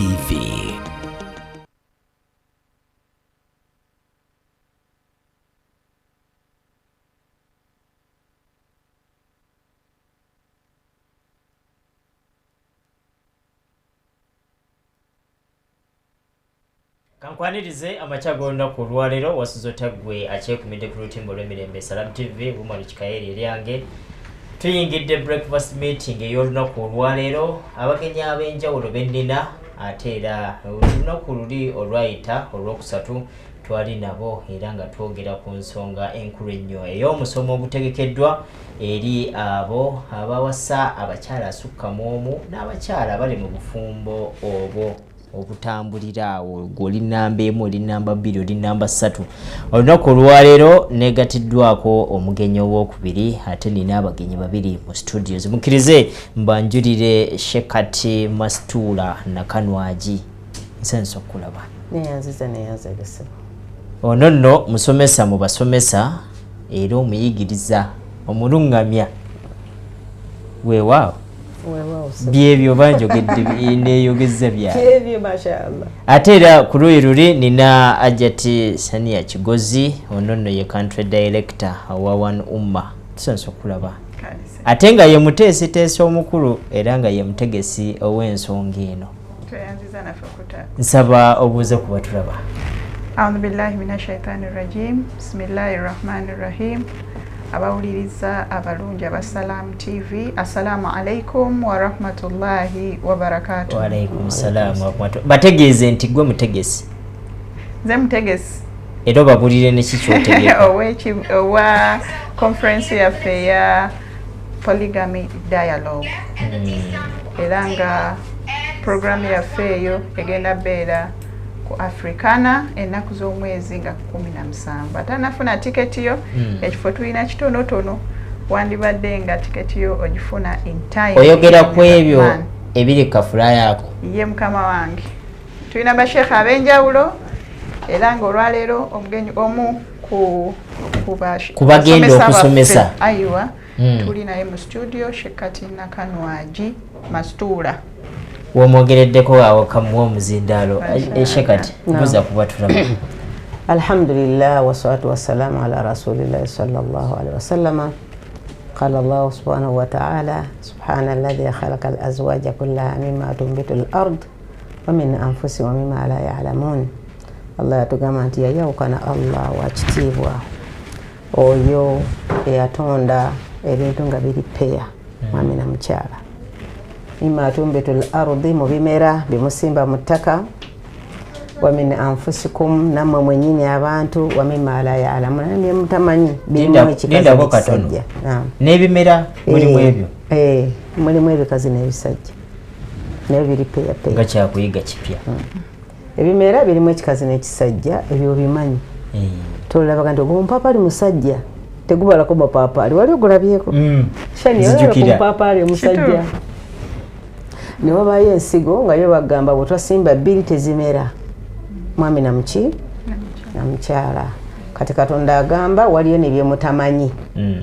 TV. Kankwanirize amachagonna ku lwalero wasizotagwe achekumide ku lutimbo lw'emirembe Salam TV bumali chikaeri eryange tuyingidde breakfast meeting ey'olunaku olwalero abagenyi ab'enjawulo bennina ate era olunaku luli olwayita olwokusatu twali nabo era nga twogera ku nsonga enkulu ennyo ey'omusomo ogutegekeddwa eri abo abawasa abakyala asukka mu omu n'abakyala bali mu bufumbo obwo obutambulira awo oli namba 1 oli namba 2 oli namba 3 olunaku olwaleero negatiddwako omugenyi owokubiri ate nina abagenyi babiri mu studios mukirize mbanjulire Shekati Mastula Nakanwaji nsenso kulaba neyanzizagese ono nno musomesa mu basomesa era omuyigiriza omulungamya weewaawo byebyo banjogedde neyogeza byebyo mashallah ate era ku luyi luli nina Ajati Sania Kigozi ono nno ye country director wa One Umma tusonso kulaba ate nga ye muteesiteesi omukulu era nga ye mutegesi ow'ensonga eno nsaba obuuze kuba tulaba. A'udhu billahi minash shaitani rajim. Bismillahir rahmanir rahim. Abawuliriza abalungi aba Salam TV, assalamu alaikum wa rahmatullahi wa barakatuh. Wa alaikum salam wa rahmatullahi. Bategeeze nti gwe mutegesi. Nze mutegesi. Era babulire ne kikyotegeka. Owa conference yaffe ya polygamy dialogue. Era nga program yaffe eyo egenda beera ku Africana ennaku z'omwezi nga 17 atanafuna tiketi yo ekifo tulina kitonotono wandibadde nga tiketi yo ogifuna in time oyogera ku ebyo ebiri kafula yako ye mukama wange tulina bashekha ab'enjawulo era nga olwaleero omugenyi omu kubagenda okusomesa ayiwa tuli naye mu studio Shekati Nakanwaji Mastula womwogereddeko awo kamuwa omuzindalo Shekati buza kuba tulaba. Alhamdulillah wassalatu wassalamu ala rasulillahi sallallahu alaihi wasallam. Qala Allah subhanahu wa ta'ala subhana alladhi khalaqa al-azwaja kullaha mimma tunbitu al-ard wa min anfusihim wa mimma la ya'lamun. Allah yatugamba nti yayawukana Allah wakitiibwa oyo eyatonda ebintu nga biri peya mwami na mukyala mimma tunbitu al-ardi mu bimera bimusimba mu ttaka wa min anfusikum namwe mwenyini abantu wa mimma la ya'lamun namwe mutamanyi birimu ekikazi n'ebisajja n'ebimera mulimu ebyo mulimu ebikazi n'ebisajja naye biri peya nga kyakuyiga kipya ebimera birimu ekikazi n'ekisajja ebyo bimanyi tolabaga nti omupaapali musajja tegubalako bapaapali wali ogulabyeko shani olaba ku mupaapali omusajja ne wabayo ensigo nga yo bagamba bwe twasimba bbiri tezimera mwami na muki na mukyala kati Katonda agamba waliyo nebye mutamanyi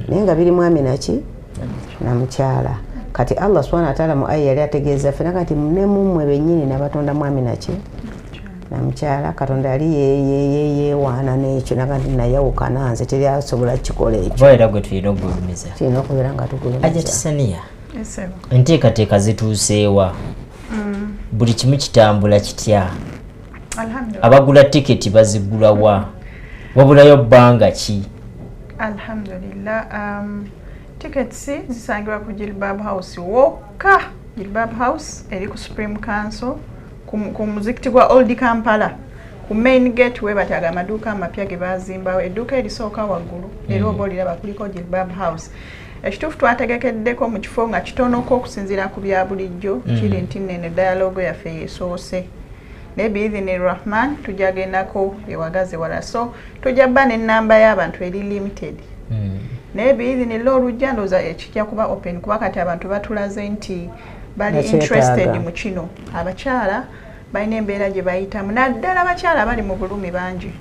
naye nga biri mwami naki na mukyala kati Allah subhanahu wa ta'ala mu aya yali ategeeza fena kati ne mumwe bennyini nabatonda mwami naki na mukyala Katonda yali yeyewaana n'ekyo nakati nayawukana nze teri asobola kikola ekyo era gwe tulina okugulumiza tulina okubeera nga tugulumiza Ajati Sania enteekateeka zituuseewa buli kimu kitambula kitya abagula tiketi bazigulawa wabulayo bbanga ki? Alhamdulillah tickets zisangibwa ku Jilbab House wokka. Jilbab House eri ku Supreme Council ku muzikiti gwa Old Kampala ku main gate webataga amaduuka amapya ge bazimbawo edduuka erisooka waggulu era oba oliraba kuliko Jilbab House. Ekituufu twategekeddeko mu kifo nga kitonoko okusinziira ku bya bulijjo kiri nti nene dialogue yaffe yesoose naye biidhini Rahman tujagendako ewagaze wala so tujabba n'ennamba y'abantu eri limited naye biidhini olujja ndooza ekijja kuba open kuba kati abantu batulaze nti bali interested mu kino abakyala balina embeera gye bayitamu naddala abakyala bali mu bulumi bangi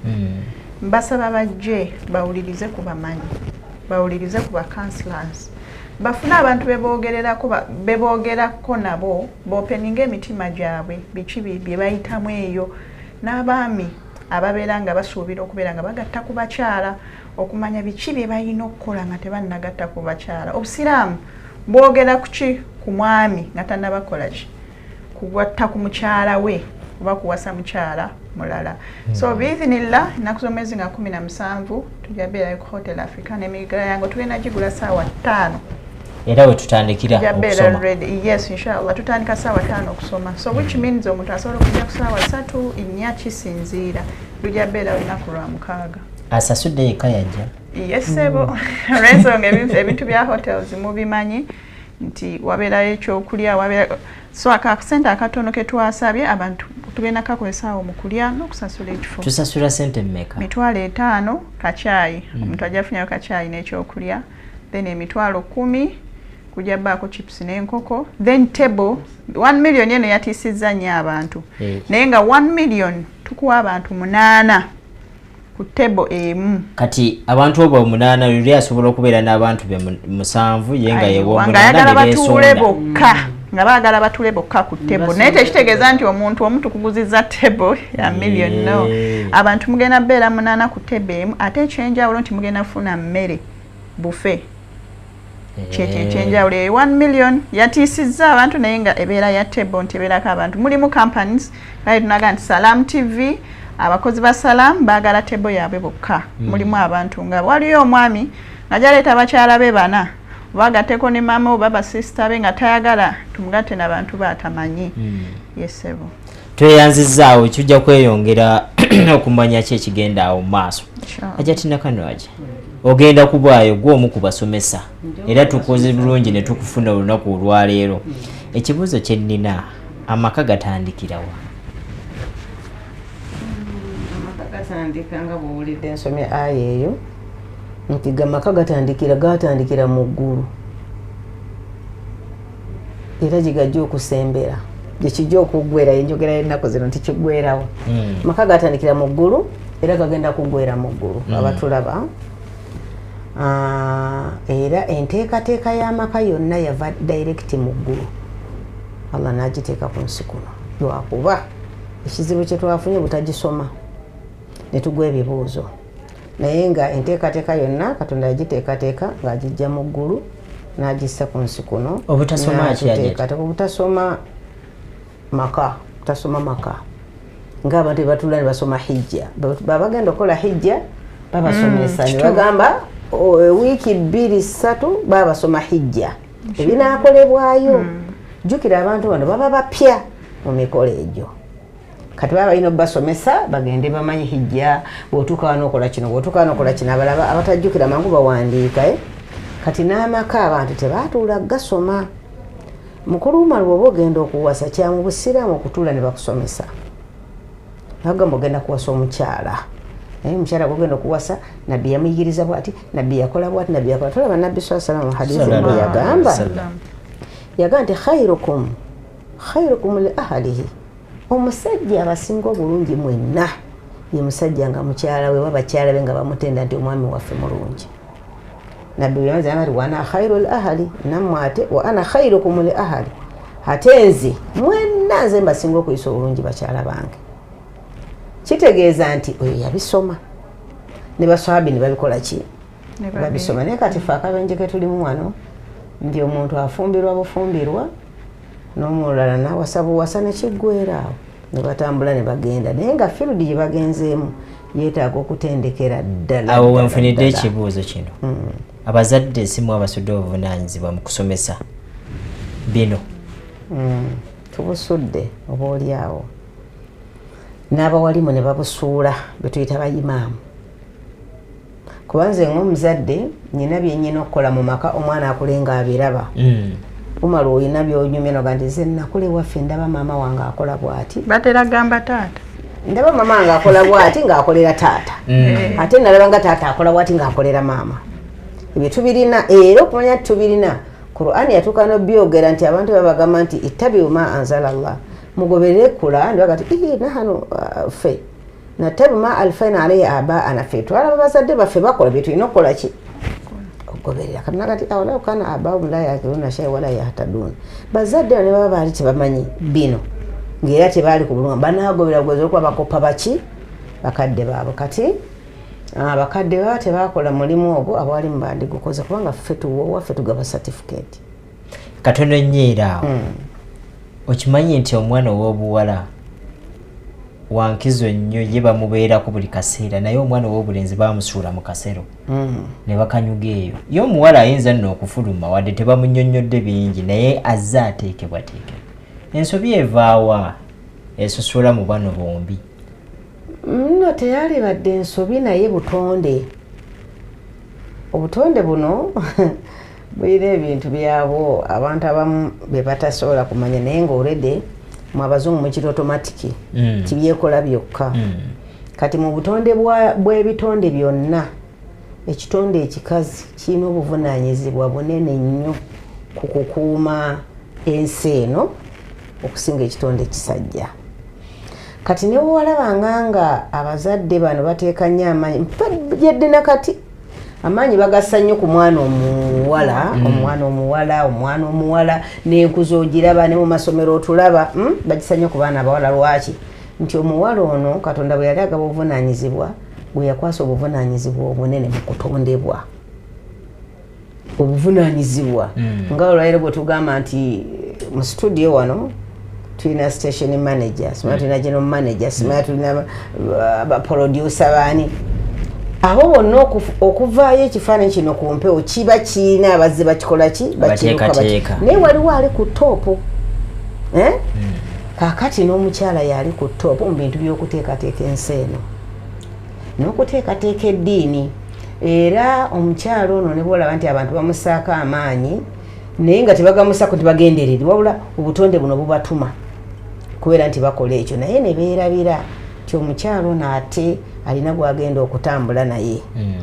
mbasaba bajje bawulirize ku bamanyi bawulirize ku ba counselors bafuna abantu bebogerako nabo bopeninga emitima gyabwe biki bye bayitamu eyo n'abaami ababeera nga basuubira okubeera nga bagatta ku bakyala okumanya biki bye balina okukola nga tebannagatta ku bakyala. Obusiraamu bwogera kuki ku mwami nga tannabakola ki kugatta ku mukyala we oba kuwasa mukyala mulala. So biizinillah ennaku z'omwezi nga 17 tujja beera ku Hotel Africa n'emigala yango tugenda gigula ssaawa 5 era we tutandikira okusoma. Yes, inshallah tutandika ssaawa 5 okusoma, so which means omuntu asobola okujja ku ssaawa 3 innya kisinziira tujja beera olunaku lwa 6. Asasudde yekka yajja? Yes sebo. Olw'ensonga ebintu bya hotels mubimanyi nti wabeerayo ekyokulya wabeera so akasente akatono ke twasabye abantu tugenda kakozesaawo mu kulya n'okusasula ekifo. Tusasula sente mmeka? Mitwalo 5 kacaayi, omuntu ajja afunyayo kacaayi n'ekyokulya, then emitwalo 10 kujja baako chips n'enkoko, then table 1 million eno yatiisizza nnyo abantu naye nga 1 million tukuwa abantu 8 ku table emu. Kati abantu obo 8 yuli asobola okubeera n'abantu be 7 yenga yewo nga yagala batuule bokka nga baagala batuule bokka ku table naye tekitegeeza nti omuntu omu tukuguzizza table ya million no. Abantu mugenda beera 8 ku table emu ate ekyenjawulo nti mugenda kufuna mmere buffet. Ekyenjawulo 1 million yatiisizza abantu naye nga ebeera ya table nti ebeerako abantu. Mulimu companies kale tunaga nti Salam TV abakozi ba Salam baagala table yaabwe bokka. Mulimu abantu nga waliyo omwami nga jaleeta abakyala be 4 bagatteko ne mama oba basista be nga tayagala tumugatte n'abantu batamanyi. Yes sebo. Tweyanzizzaawo kijja kweyongera okumanya ki ekigenda awo mu maaso. Ajja tinakano aje ogenda kubaayo gw'omu ku basomesa era tukoze bulungi ne tukufuna olunaku olwaleero. Ekibuuzo kye nnina, amaka gatandikirawa? Amaka gatandika nga bw'owulidde ensomye aya eyo nti gamaka gatandikira mu ggulu era gigajja okusembera gyekijja okuggwera enjogera y'ennaku zino nti kiggwerawo. Maka gatandikira mu ggulu era gagenda kuggwera mu ggulu abatulaba. Era enteekateeka y'amaka yonna yava direct mu ggulu Allah n'agiteeka ku nsi kuno lwakuba ekizibu kye twafunye butagisoma ne tugwa ebibuuzo naye nga enteekateeka yonna Katonda yagiteekateeka ng'agijja mu ggulu n'agissa ku nsi kuno. Obutasoma obutasoma maka ng'abantu bebatula ne basoma hijja baba bagenda okukola hijja babasomesa ne bagamba wiiki 2-3 babasoma hijja ebinaakolebwayo. Jjukira abantu bano baba bapya mu mikolo egyo kati baba balina basomesa bagende bamanyi hijja bw'otuuka wano okola kino bw'otuuka wano okola kino. Abalaba abatajjukira mangu bawandiika kati n'amaka abantu tebaatuula gasoma. Mukulu umar bw'oba ogenda okuwasa kya mu busiraamu okutuula ne bakusomesa. Bagamba ogenda kuwasa omukyala naye omukyala gw'ogenda okuwasa nabbi yamuyigiriza bw'ati nabbi yakola bw'ati nabbi yakola. Tulaba nabbi sallallahu alayhi wa sallam hadiisi eno yagamba nti khairukum li ahlihi, omusajja abasinga obulungi mwenna ye musajja nga mukyala we babakyala be nga bamutenda nti omwami waffe mulungi. Nabbi yamaze nti wa ana khairul ahli nammwe ate wa ana khairukum li ahli, ate nze mwenna nze mbasinga okuyisa obulungi bakyala bange. Kitegeeza nti oyo yabisoma ne baswahabi ne babikola ki babisoma. Naye kati fe akabenje ke tulimu wano nti omuntu afumbirwa bufumbirwa n'omulala nawasa buwasa nekiggweeraawo ne batambula ne bagenda naye nga field gye bagenzeemu yeetaaga okutendekera ddala. Awo wenfunidde ekibuuzo kino. Abazadde simu abasudde obuvunaanyizibwa mu kusomesa bino. Tubusudde oba oli awo n'abawalimu ne babusuula be tuyita bayimaamu. Kuba nze ng'omuzadde nyina bye nnyina okukola mu maka omwana akulenga abiraba. Umala oyina by'onyumya noga nti nze nakule waffe ndaba maama wange akola bw'ati. Batera gamba taata. Ndaba maama wange akola bw'ati ng'akolera taata. Ate nalaba nga taata akola bw'ati ng'akolera maama. Ebyo tubirina era okumanya tubirina. Qur'ani yatuuka n'obyogera nti abantu babagamba nti ittabi'u ma anzala Allah. Mugoberere Qur'ani bagati nahanu ffe natabi'u ma alfaina alayhi abaana ffe twalaba bazadde baffe bakola bye tulina okukola ki kugoberera kana kati awala kana ababu la yakiruna shay wala yahtadun bazadde ne baba bali tebamanyi bino ngera tebali kubulunga banagobera gwezo kwa bakopa bachi bakadde babo kati bakadde baba tebakola mulimu ogwo abali mbandi gukoza kubanga fetu waffe tugaba certificate katono nyeera okimanyi nti omwana w'obuwala wankizo nnyo ye bamubeera ku buli kaseera naye omwana w'obulenzi bamusuula mu kasero ne bakanyuga eyo ye omuwala ayinza nno okufuluma wadde tebamunnyonnyodde bingi naye azze ateekebwateekebwa ensobi evaawa esusula mu bano bombi nno teyali badde ensobi naye butonde obutonde buno buyina ebintu byabwo abantu abamu be batasobola kumanya naye ng'olede mu abazungu mukiri automatiki tibyekola byokka kati mu butonde bw'ebitonde byonna ekitonde ekikazi kirina obuvunaanyizibwa bunene nnyo ku kukuuma ensi eno okusinga ekitonde ekisajja kati ne bwewalabanga nga abazadde bano bateeka nnyo amaanyi yadde nakati amaanyi bagassa nnyo ku mwana omuwala omwana omuwala n'enkuza ogiraba ne mu masomero otulaba bagisa nnyo ku baana abawala lwaki nti omuwala ono katonda bwe yali agaba obuvunaanyizibwa bwe yakwasa obuvunaanyizibwa obunene mu kutondebwa obuvunaanyizibwa nga olwaliro bwe tugamba nti mu studio wano tulina station manager simanya tulina general manager simanya tulina baproducer baani abo bonna okuvaayo ekifaananyi kino ku mpewo kiba kiina abazze bakikola ki bateekateeka naye waliwo ali ku toopu kaakati n'omukyala yali ku toopu mu bintu by'okuteekateeka ensi eno n'okuteekateeka eddiini era omukyala ono ne bwolaba nti abantu bamusaako amaanyi naye nga tebagamusaako tibagendereri wabula obutonde buno bubatuma kubeera nti bakola ekyo naye ne beerabira nti omukyala ono ate alina gwagenda okutambula naye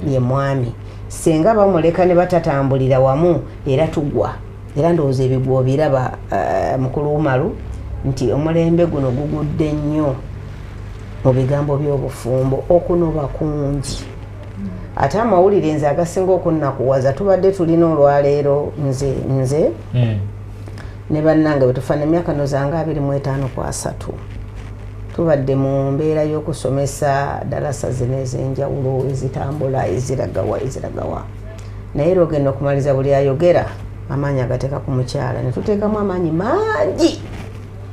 ye mwami senga bamuleka ne batatambulira wamu era tugwa era ndowooza ebigwa biraba mukulu Umaru nti omulembe guno gugudde nnyo mu bigambo by'obufumbo okunoba kungi ate amawulire nze agasinga okunnakuwaza tubadde tulina olwaleero nze ne bannange bwe tufaana emyaka nozanga 25 tubadde mu mbeera y'okusomesa dalasa zino ez'enjawulo ezitambula eziragawa naye era ogenda okumaliza buli ayogera amaanyi agateeka ku mukyala ne tuteekamu amaanyi mangi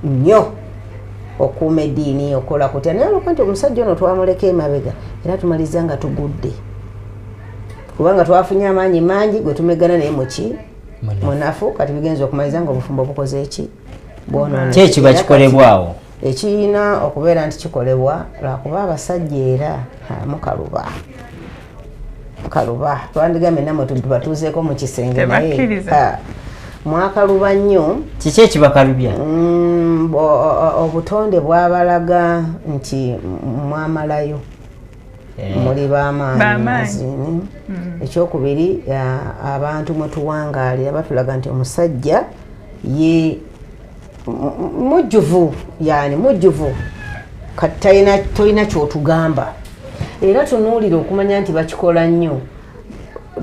nnyo okuuma eddiini okola kutya naye olwokuba nti omusajja ono twamuleka emabega era tumaliza nga tugudde kubanga twafunye amaanyi mangi gwe tumegana naye muki munafu kati bigenza okumaliza nga obufumbo bukoze eki bwonoona kyekiba kikolebwawo ekirina okubeera nti kikolebwa lwakuba abasajja era mukaluba twandigambye namwe tubatuuzeeko mu kisenge naye mwakaluba nnyo kiki ekibakalubya obutonde bwabalaga nti mwamalayo muli b'amaanyi ekyokubiri abantu mwetuwangaalira batulaga nti omusajja ye mujjuvu kati tolina kyotugamba era tunuulira okumanya nti bakikola nnyo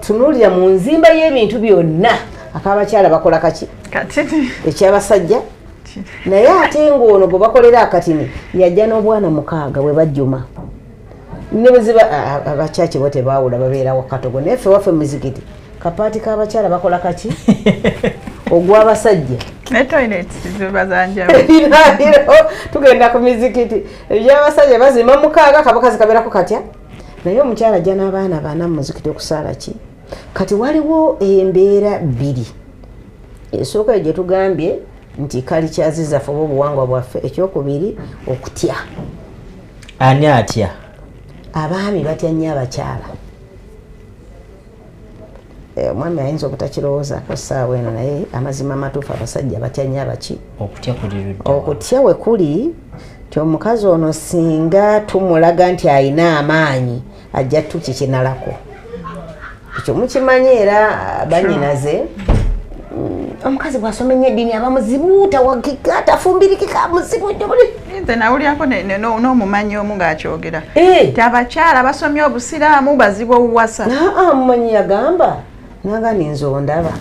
tunuulira mu nzimba y'ebintu byonna akabakyala bakola kaki ekyabasajja naye ate ng'ono gwe bakolera akatini yajja n'obwana 6 bwe bajjuma ne bweziba abakyaki bo tebaawula babeera wakatogo naye ffe waffe muzikiti kapaati k'abakyala bakola kaki ogw'abasajja tugenda ku mizikiti ebyabasajja bazima 6 kabakazi kabeerako katya naye omukyala ajja n'abaana 4 mu muzikiti okusaala ki kati waliwo embeera 2 esooka gye tugambye nti kali kyazizaffe oba obuwangwa bwaffe ekyokubiri okutya ani atya abaami batya nnyo abakyala omwami ayinza obutakirowoozaako ssaawa eno naye amazima amatuufu abasajja batya nnyo abaki okutya we kuli ti omukazi ono singa tumulaga nti ayina amaanyi ajja tukikinalako ekyo mukimanyi era banyinaze omukazi bw'asoma ennyo eddiini aba muzibuuta wagika tafumbirikika muzibu nnyo buli nze nawulyako n'omumanyi omu ng'akyogera ti abakyala basomye obusiraamu bazibu obuwasa mumanyi yagamba naga ninzo ndaba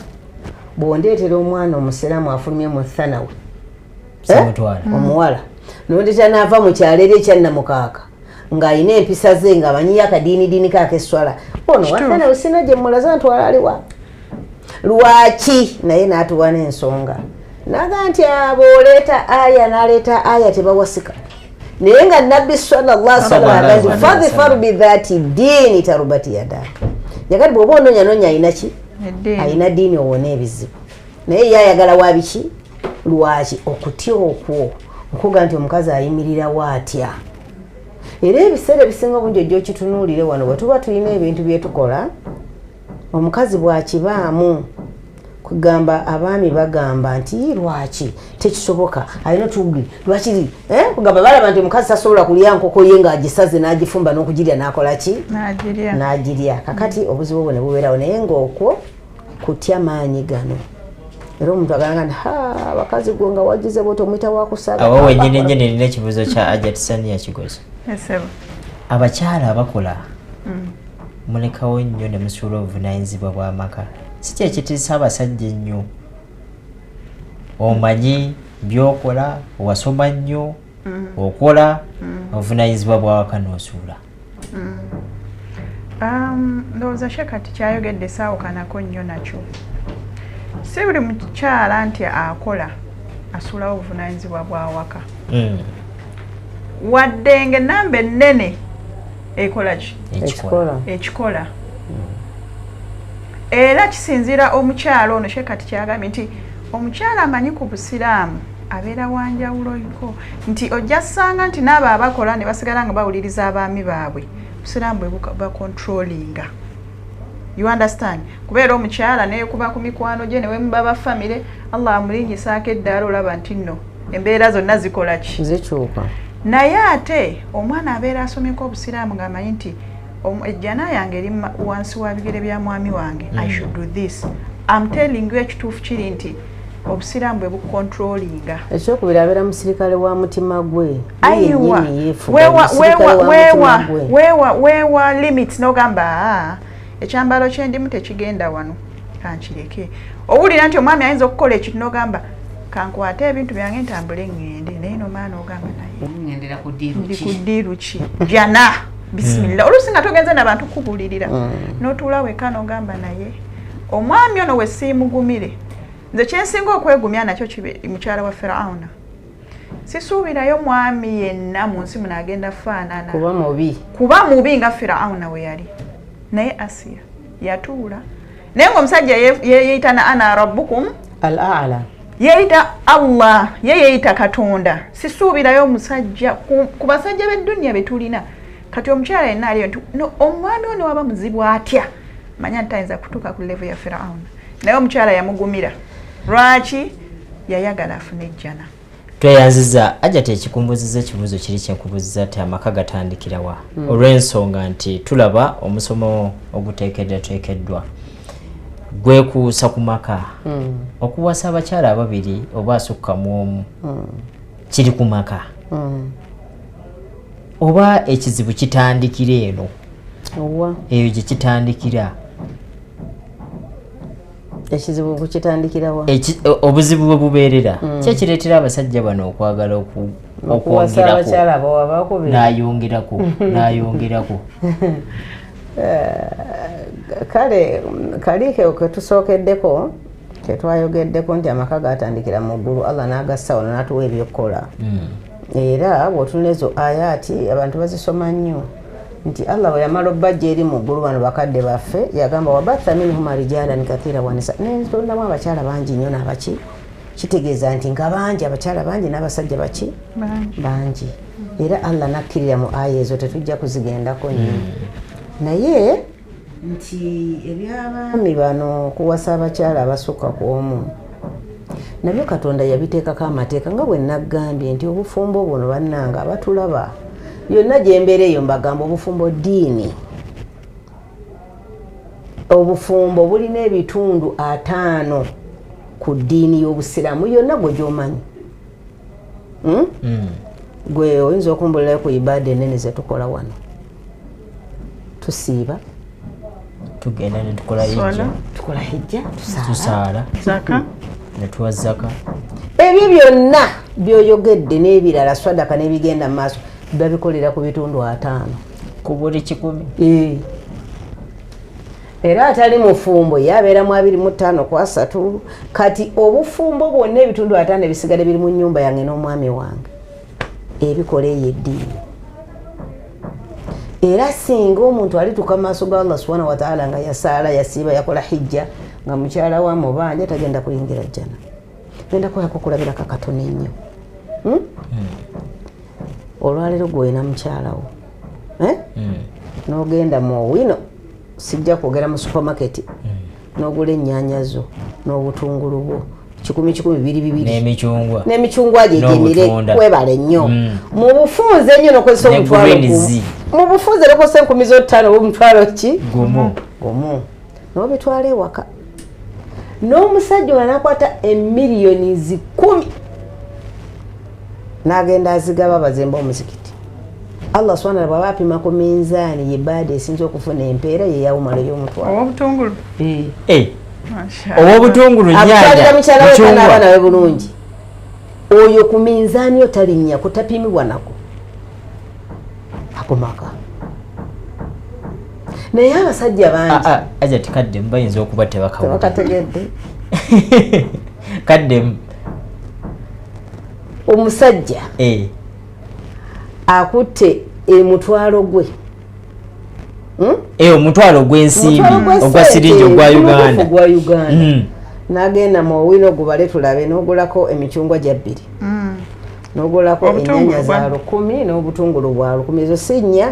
bwondeetera omwana omusiraamu afulumye mu thanawe omuwala nondeta naava mu kyalo eri ekyannamukaaka ng'alina empisa ze nga amanyiyo akadiinidiini kaakeswala ono wathanawe sina gye mulaza ntwala aliwa lwaki naye n'atuwa n'ensonga naga nti abo oleeta aya n'aleeta aya tebawasika naye nga nabbi sallallahu alaihi wasallam fadhfar bidhati diini tarubati yadaka yakati bw'oba ononyanoonya alina ki alina ddiini owona ebizibu naye ye ayagala wa biki lwaki okutya okwo okuga nti omukazi ayimirirawo atya era ebiseera ebisinga obungi ojja okitunuulire wano bwe tuba tulina ebintu byetukola omukazi bwakibaamu kugamba abaami bagamba nti lwaki tekisoboka alina tugi lwaki kugamba balaba nti omukazi tasobola kulya nkoko ye ng'agisaze n'agifumba n'okugirya n'akola ki n'agirya kakati obuzibu bwe ne bubeerawo naye ng'okwo kutya maanyi gano era omuntu agalanga nti abakazi gwe nga wagize bwoti omuyita wakusaba awo wenyini nyini nina ekibuuzo kya Ajat Sania Kigozi abakyala abakola mulekawo nnyo ne musuula obuvunaanyizibwa bw'amaka si kyekitiisa abasajja ennyo omanyi byokola wasoma nnyo okola obuvunaanyizibwa bwawaka n'osuula ndowooza shekati kyayogedde saawukanako nnyo nakyo si buli mukyala nti akola asuulawo obuvunaanyizibwa bwawaka wadde ng'ennamba ennene ekola ki ekikola era kisinziira omukyala ono shekati kyagambye nti omukyala amanyi ku busiraamu abeera wanjawuloiko nti ojja ssanga nti n'abo abakola ne basigala nga bawuliriza abaami baabwe busiraamu bwe bakontrolinga you understand kubeera omukyala nekuba ku mikwano gye newe muba bafamire Allah amulinyisaako eddaala olaba nti nno embeera zonna zikola ki zikyuka naye ate omwana abeera asomyeko obusiraamu ng'amanyi nti ejjana yange eri wansi wa bigere bya mwami wange I should do this. I'm telling you ekituufu kiri nti obusiraamu bwe bukontrolinga ekyokubiri abeera musirikale wa mutima gwe weewa limits n'ogamba ekyambalo kyendimu tekigenda wano kankireke owulira nti omwami ayinza okukola ekintu n'ogamba kankwate ebintu byange ntambule ngende naye nomaana ogamba naye ngendera ku ddiiru ki jana bisimillah oluusi nga togenze nabantu kubulirira n'otuula weka n'ogamba naye omwami ono we siimugumire nze kyensinga okwegumya nakyo mukyala wa Firauna sisuubirayo mwami yenna mu nsi muno agenda faanana kuba mubi nga Firauna we yali naye Asiya yatuula naye ng'omusajja yeeyita na ana rabbukum al-a'la yeeyita Allah yeeyita Katonda sisuubirayo omusajja ku basajja b'edduniya be tulina kati omukyala yenna aliyo nti omwami ono waba muzibu atya manya nti ayinza kutuuka ku level ya Firauna naye omukyala yamugumira lwaki yayagala afune ejjana tweyanziza Ajat ekikumbuziza ekibuuzo kiri kyenkubuziza ti amaka gatandikira wa olw'ensonga nti tulaba omusomo oguteekeddwa gwekuusa ku maka okuwasa abakyala ababiri oba asukka mu omu kiri ku maka oba ekizibu kitandikira eno eyo gye kitandikira ekizibu kukitandikirawa obuzibu bwe bubeerera kyekireetera abasajja bano okwagala okwongerako n'ayongerako kale kalike ketusookeddeko ketwayogeddeko nti amaka gatandikira mu ggulu Allah n'agassa wano n'atuwa ebyokukola era bw'otunula ezo ayaati abantu bazisoma nnyo nti Allah bwe yamala obbajja eri mu ggulu bano bakadde baffe yagamba wabatha minhum rijalan kathira wa nisa nentondamu abakyala bangi nnyo n'abaki kitegeeza nti nga bangi abakyala bangi n'abasajja baki bangi era Allah nakkirira mu aya ezo tetujja kuzigendako nnyo naye nti ebyabaami bano kuwasa abakyala abasukka ku omu nabyo Katonda yabiteekako amateeka nga bwe naggambye nti obufumbo buno bannanga abatulaba yonna gyembeera eyo mbagamba obufumbo ddiini obufumbo bulina ebitundu 5 ku ddiini y'obusiraamu yonna gwe gy'omanyi gwe oyinza okumbulirayo ku ibaada ennene zetukola wano tusiiba tugenda ne tukola tukola hijja tusaala zaka netuwa zaka ebyo byonna byoyogedde n'ebirala swadaka n'ebigenda mu maaso babikolera ku bitundu 5 ku buli 10 era atali mufumbo yabeera mu 25 ku 3 kati obufumbo bwonna ebitundu 5 ebisigale biri mu nnyumba yange n'omwami wange ebikola eyo eddiini era singa omuntu alituuka mu maaso ga Allah subhanahu wa ta'ala nga yasaala yasiiba yakola hijja nga mukyala wa mubanja tagenda kuyingira jjana genda kweyako kulabira kakatono ennyo olwaleero gwena mukyalawo n'ogenda mu wino sijja kwogera mu supermarket n'ogula ennyaanya zo n'obutungulu bwo 10 n'emicungwa gyegyemire kwebala ennyo mu bufunze ennyo nokozesa omutwalo mu bufunze nokozesa 15 obumutwalo ki gumu n'obitwala ewaka n'omusajja ola nakwata emiliyoni 10 n'agenda azigaba bazimba omuzikiti Allah subhanahu wa ta'ala bw'apima ku minzaani yebaada esinza okufuna empeera yeyawumala ey'omutwalo obutungulu obutungulu nyanya mukyala we nawe bulungi oyo ku minzaani yo talinnya kutapimibwa nako akomaka naye abasajja bangi aja tikadde bayinza okuba tebakategedde kadde omusajja akutte emutwalo gwe omutwalo gw'ensimbi ogwa siringi ogwa Uganda n'agenda mu wino gubale tulabe n'ogulako emicungwa gya 2 n'ogulako ennyaanya za 10 n'obutungulu bwa 10 ezo si nnya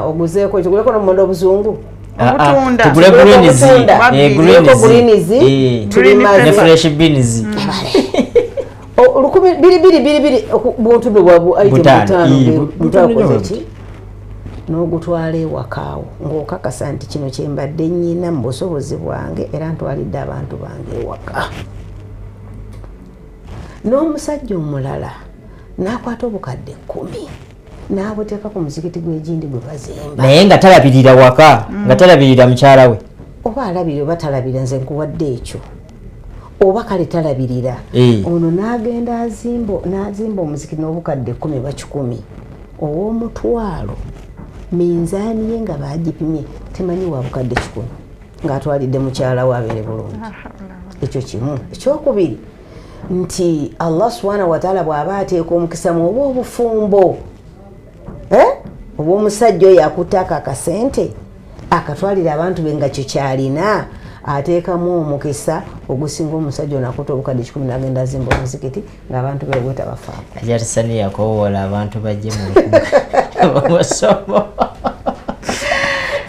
oguzeeko ekiguleko n'omumondo obuzungu tugule greens ne fresh beans 2 buntu bwe bwabutano n'ogutwala ewakaawo ng'okakasa nti kino kyembadde nnyina mu busobozi bwange era ntwalidde abantu bange ewaka n'omusajja omulala n'akwata obukadde 10 n'abuteeka ku muzikiti gw'egindi gwe bazimba naye nga talabirira waka nga talabirira mukyala we oba alabirira oba talabirira nze nkuwadde ekyo oba kale talabirira ono n'agenda n'azimba omuzikiti n'obukadde 10 ba 10 ow'omutwalo minzaani ye nga bagipimye temanyi wa bukadde 10 ng'atwalidde mukyala we abeere bulungi ekyo kimu ekyokubiri nti Allah subhanahu wa ta'ala bw'aba ateeka omukisa mu oba obufumbo oba omusajja oyo akutaaka akasente akatwalira abantu be nga kyo kyalina ateekamu omukisa ogusinga omusajja ono akuta obukadde 10 n'agenda azimba omuzikiti ng'abantu be bweta bafaako ajatisani yakowoola abantu bajje mu musomo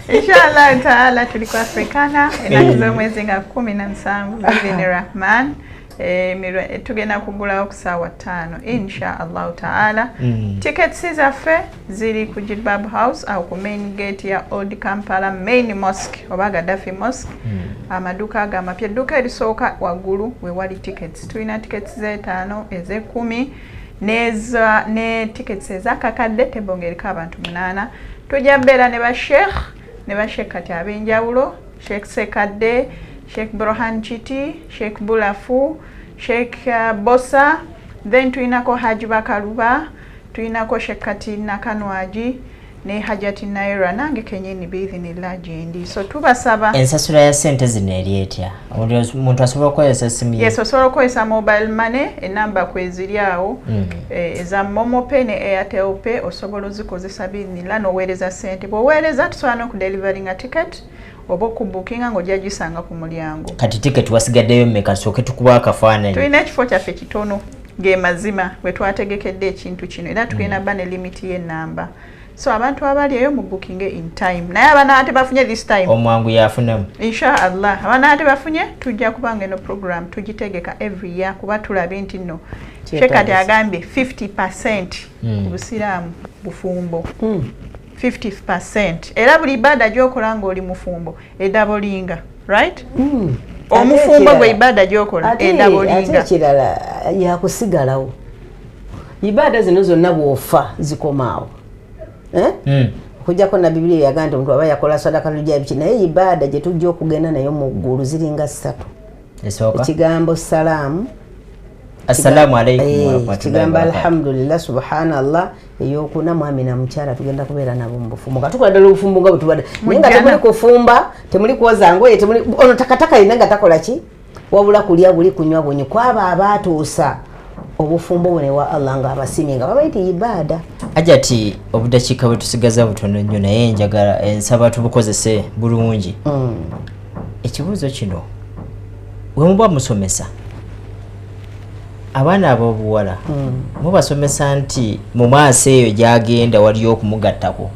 inshallah taala tuli ku Africana ennaku z'omwezi nga 17 bidhini rahman tugenda kugulawo ku ssaawa 5 inshallah taala tickets zaffe ziri ku Jilbab House au ku main gate ya Old Kampala main mosque oba Gaddafi mosque amaduka agamapya edduka erisooka waggulu we wali tickets tulina tickets z'5 eze'10 ne tickets ezakakadde tebongereko abantu 8 tujja beera ne ba sheikh kati ab'enjawulo Sheikh Sekadde Sheikh Burhan Chiti Sheikh Bulafu Sheikh Bosa then tuinako Haji Bakaluba tuinako Sheikh Kati Nakanwaji ne Hajati Naira nange kenyini biidhinillah jendi so tubasaba ensasula ya sente zino eri etya omuntu asobola okukozesa simu yes osobola okukozesa mobile money enamba kweziri awo eza Momo Pay ne Airtel Pay osobola ozikozesa biidhinillah n'oweereza sente bw'oweereza tusobola n'okudelivering a ticket oba okubookinga ng'ojja gisanga ku mulyango kati ticket wasigaddeyo mmeka sooke tukuba akafaananyi tulina ekifo kyaffe kitono ng'emazima bwe twategekedde ekintu kino era tulina ba ne limiti y'ennamba so abantu abali eyo mu booking in time naye abana tebafunye this time omwangu yafunamu inshallah abana tebafunye tujja kubanga eno program tugitegeka every year kuba tulabe nti nno Shekati agambye 50% obusiraamu bufumbo 50% era buli ibada gyokola ng'oli mufumbo edabolinga right omufumbo gwe ibada gyokola edabolinga ate kirala yakusigalawo ibada zino zonna bw'ofa zikomaawo kujjako na Biblia yagamba omuntu aba yakola sadaka lujabi naye ibada gye tujja okugenda nayo mu ggulu ziringa 3 ekigambo salaamu assalamu alaikum wa rahmatullahi kigamba alhamdulillah subhanallah eyokuna mwami na mukyala tugenda kubeera nabo mu bufumbo katukola obufumbo nga butubadde ninga temuli kufumba temuli kuwoza ngoye temuli ono takataka ina nga takola ki wabula kulya buli kunywa bunyi kwaba abatuusa obufumbo bune wa Allah nga abasimi nga babaita ibada ajati obudakika bwe tusigaza butono nnyo naye njagala ensaba tubukozese bulungi ekibuuzo kino we muba musomesa abaana ab'obuwala mubasomesa nti mu maaso eyo gyagenda waliyo okumugattako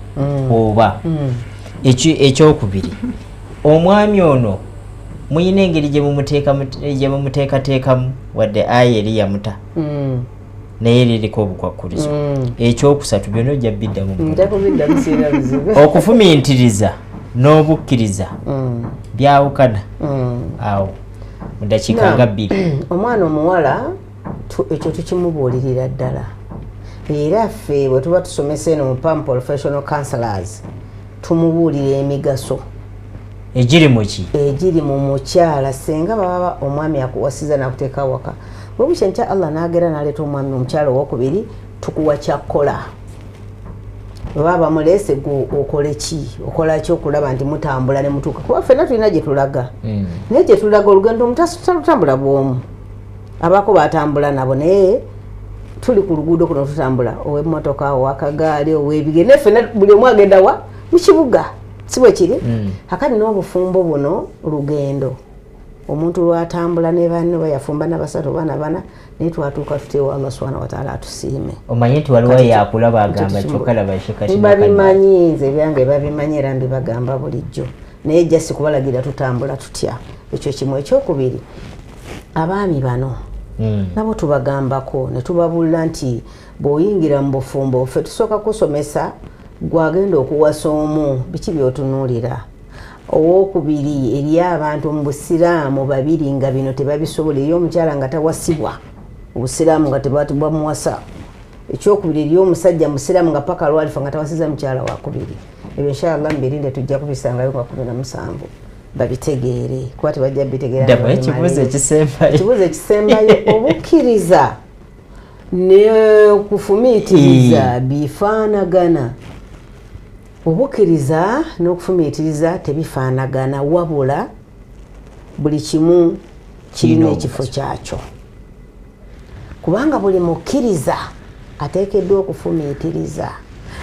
oba ekyokubiri omwami ono muyina engeri gye mumuteekateekamu wadde aya eri yamuta naye liriko obukwakkulizo ekyokusatu byonna ojja biddamu okufumiitiriza n'obukkiriza byawukana awo mu ddakiika nga 2 omwana omuwala ekyo tukimubuulirira ddala era ffe bwe tuba tusomesa eno mu PAM professional counselors tumubuulira emigaso egiri muki egiri mu mukyala senga baba omwami akuwasiza nakuteeka waka bwe bukya nkya Allah n'agera n'aleeta omwami omukyala owokubiri tukuwa kyakkola baba mulese okole ki okola ki okulaba nti mutambula ne mutuuka kuba ffenna tulina gye tulaga naye gye tulaga olugendo omutambula bw'omu abako batambula nabo naye tuli ku luguudo kuno tutambula ow'emmotoka ow'akagaali ow'ebigere naye ffenna buli omu agenda wa mu kibuga si bwe kiri akati n'obufumbo buno lugendo omuntu lwatambula ne banne bayafumba n'abasatu baana bana naye twatuuka tuteewa Allah subhanahu wa ta'ala atusiime omanyi nti waliwo yakulaba agamba kyokkalaba babimanyi nze byange babimanyi era mbibagamba bulijjo naye jasi kubalagira tutambula tutya ekyo kimu ekyokubiri abaami bano nabo tubagambako ne tubabuulira nti bw'oyingira mu bufumbo ffe tusooka kusomesa gwagenda okuwasa omu biki byotunuulira owokubiri eri abantu mu busiraamu babiri nga bino tebabisobola eri omukyala nga tawasibwa obusiraamu nga tebamuwasa ekyokubiri eri omusajja musiraamu nga paka lwalifa nga tawasiza mukyala wakubiri ebyo inshallah mbirinde tujja kubisangayo kwa 17 babitegeere kuba tebajja bitegeera ekibuuzo ekisembayo obukkiriza ne kufumiitiriza bifaanagana obukkiriza n'okufumiitiriza tebifaanagana wabula buli kimu kirina ekifo kyakyo kubanga buli mukkiriza ateekeddwa okufumiitiriza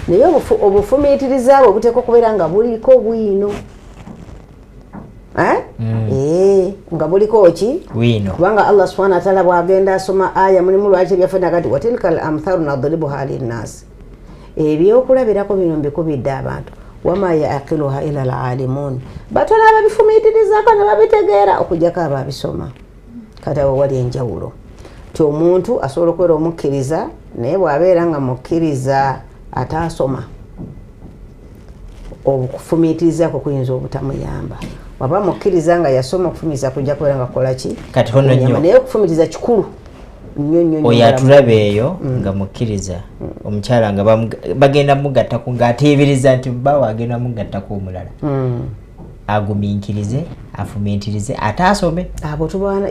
naye obufumiitiriza bwe buteekwa okubeera nga buliko bwino nga buliko ki kubanga Allah subhanahu wa ta'ala bwagenda asoma aya mulimu lwaki byafena kati watilka al amthalu nadribuha linnas ebyokulabirako bino mbikubidde abantu wama yaqiluha ila al alimun batono ababifumiitirizako ne babitegeera okujjako ababisoma kati awo wali enjawulo ti omuntu asobola okubeera omukkiriza naye bw'abeera nga mukkiriza ataasoma okufumiitirizako kuyinza obutamuyamba waba mukkiriza nga yasoma okufumiitiriza kujja kubeera nga kukola ki kati hono nnyo naye okufumiitiriza kikulu nnyo oyo atulaba eyo nga mukkiriza omukyala nga bagenda mugattako ng'ateebereza nti bawe agenda mugattako omulala agumiikirize afumiitirize ate asome abo tubaana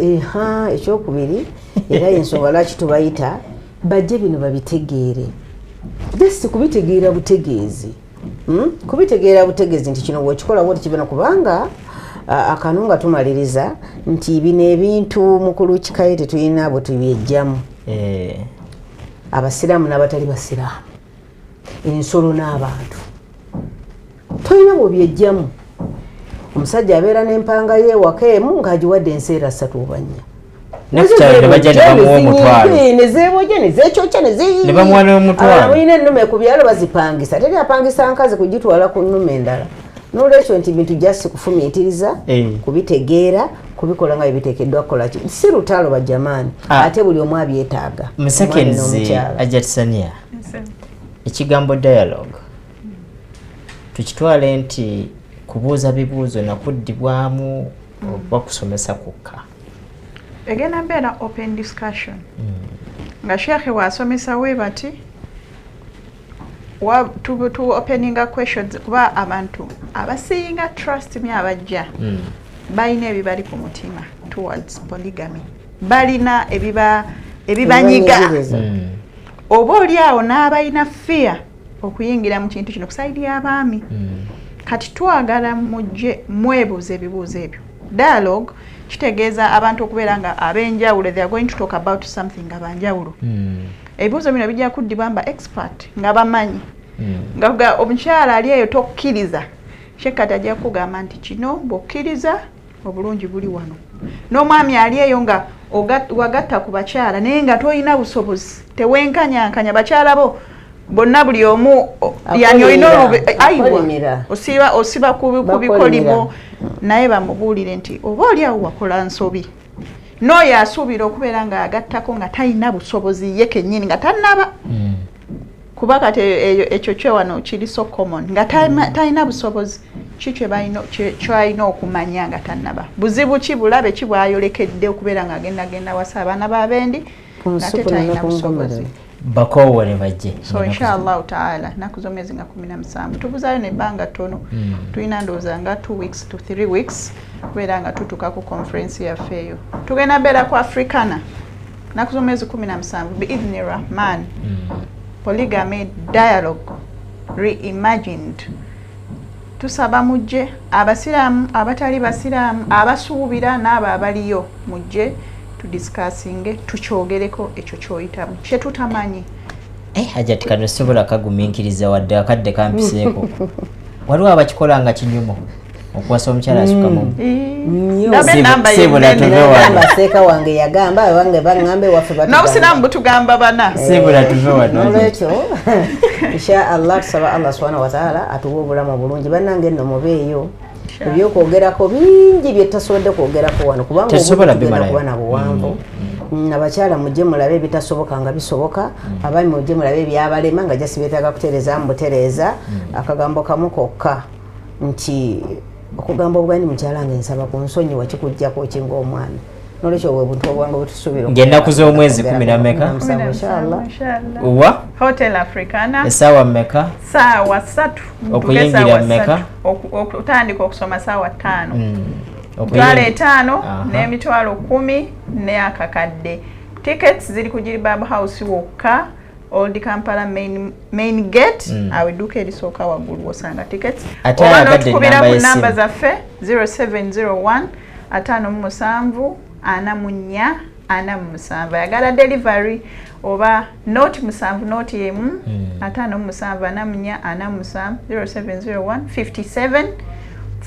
ekyokubiri era ensonga lwaki tubayita bajje bino babitegeere jasi kubitegeera butegeezi kubitegeera butegeezi nti kino bwekikola bwoti kibona kubanga akanu nga tumaliriza nti bino ebintu mukulu kikaye tetulina abo tubyejjamu abasiraamu n'abatali basiraamu ensolo n'abantu tolina bwebyejjamu omusajja abeera n'empanga y'ewaka emu ng'agiwadde enseera 3 oba 4 nezebojja nezekyokya nezeyina ennume ku byalo bazipangisa teri apangisa nkazi kugitwala ku nnume endala n'olwekyo nti bintu jasi kufumiitiriza kubitegeera kubikola nga bibiteekeddwa kukola ki si lutalo bajamaani ate buli omu abyetaaga musekenzi ajatisania ekigambo dialogue tukitwale nti kubuuza bibuuzo nakuddibwamu oba kusomesa kukka egenda mbeera open discussion nga sheekhe waasomesa we bati tu openinga questions kuba abantu abasinga trust me abajja balina ebibali ku mutima towards polygamy balina ebibanyiga oba oli awo n'abalina fear okuyingira mu kintu kino kusaidi y'abaami kati twagala mujje mwebuuza ebibuuzo ebyo dialogue kitegeeza abantu okubeera nga ab'enjawulo they are going to talk about something abanjawulo ebibuuzo bino bijja kuddibwa mba expert nga bamanyi nga omukyala ali eyo tokkiriza Shekkati ajja kugamba nti kino bw'okkiriza obulungi buli wano n'omwami ali eyo nga wagatta ku bakyala naye nga tolina busobozi tewenkanyankanya bakyala bo bonna buli omu yani olina osiba ku bikolimo naye bamubuulire nti oba oli awo wakola nsobi n'oyo asuubira okubeera nga agattako nga talina busobozi ye kennyini nga tannaba kuba kati ekyo kyewano kiri so common nga talina busobozi kikyo kyalina okumanya nga tannaba buzibu ki bulabe ki bwayolekedde okubeera nga agenda wasa abaana b'abendi nga tetalina busobozi bakowo ne bajje so inshallah taala nakuzo mwezi nga 17 tubuzayo nebbanga ttono tulina ndowooza nga 2 weeks to 3 weeks kubeera nga tutuuka ku conference yaffe eyo tugenda mbeera ku Africana nakuzo mwezi 17 biidhni rahman polygamy dialogue reimagined tusaba mujje abasiraamu abatali basiraamu abasuubira n'abo abaliyo mujje tudiscussinge tukyogereko ekyo kyoyitamu kye tutamanyi hajati kano sobola kagumiikiriza wadde akadde kampiseeko waliwo abakikola nga kinyumo okuwasa omukyala asukamu seeka wange yagamba wange baŋŋambe waffe n'obusiraamu butugamba bana sebula tuve wano nolwekyo insha allah tusaba allah subhanahu wataala atuwa obulamu obulungi bannange nno mubeeyo ebyokwogerako bingi byetasobodde kwogerako wano kubanga obugenda kuba na buwanvu abakyala mujje mulabe ebitasoboka nga bisoboka abaami mujje mulabe ebyabalema nga jasi beetaaga kutereezaamu butereeza akagambo kamu kokka nti okugamba obugani mukyala nsaba ku nsonyi wakikujjako kinga omwana nolwekyo bwe buntu obwange butusuubira ng'ennaku z'omwezi 10 inshallah wa Hotel Africana essaawa mmeka saawa 3 okuyingira mmeka okutandika okusoma saawa 5 emitwalo 5 n'emitwalo 10 n'akakadde tickets ziri ku Jilbab House wokka Old Kampala main gate awedduuka erisooka waggulu osanga tickets oba n'otukubira ku namba zaffe 0701 57 44 47 ayagala delivery oba not 7 not yemu 57 44 47 0701 57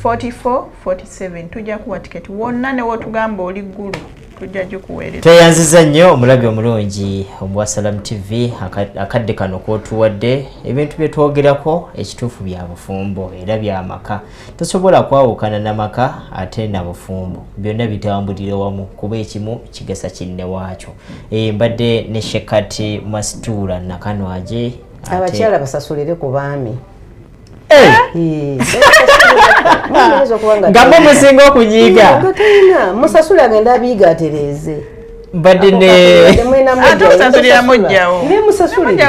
44 47 tujja kuwa tiketi wonna ne wotugamba oli ggulu tujja gikuweereza tweyanziza nnyo omulabi omulungi omwa Salam TV akadde kano kootuwadde ebintu bye twogerako ekituufu bya bufumbo era by'amaka tosobola kwawukana n'amaka ate na bufumbo byonna bitambulira wamu kuba ekimu kigasa kinne waakyo mbadde ne Shekkati Mastura Nakanwaje abakyala basasulire ku baami ngamba musinga okunyiiga musasula agenda abiiga atereeze mbadde musasulira mujjawo musasulire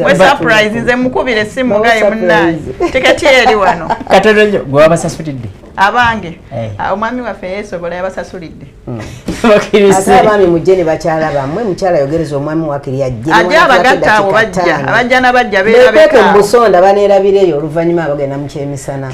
we surprise nze mukubire essimu ngaye munnange tiketi eri wano katono nnyo gwe wabasasulidde abange omwami waffe yeesobola yabasasulidde ate abaami mujje ne bakyala bammwe mukyala yogereza omwami wakiri ajje abagatta abo abajja n'abajja beerabeka mu busonda baneerabireyo oluvannyuma abagenda mu kyemisana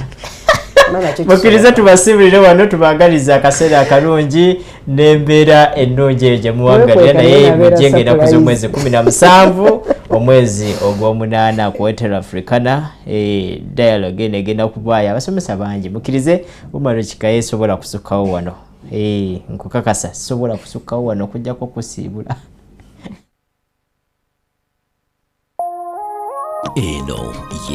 mukkirize tubasibulire wano tubagaliza akaseera akalungi n'embeera ennungi eyo gye muwangalira naye mujje ng'ennaku z'omwezi 17 omwezi ogw'omunaana ku Hotel Africana dialogue eno egenda kubaayo abasomesa bangi mukkirize Umar Kikaye sobola kusukkawo wano nkukakasa sobola kusukkawo wano okujjako kusiibula eno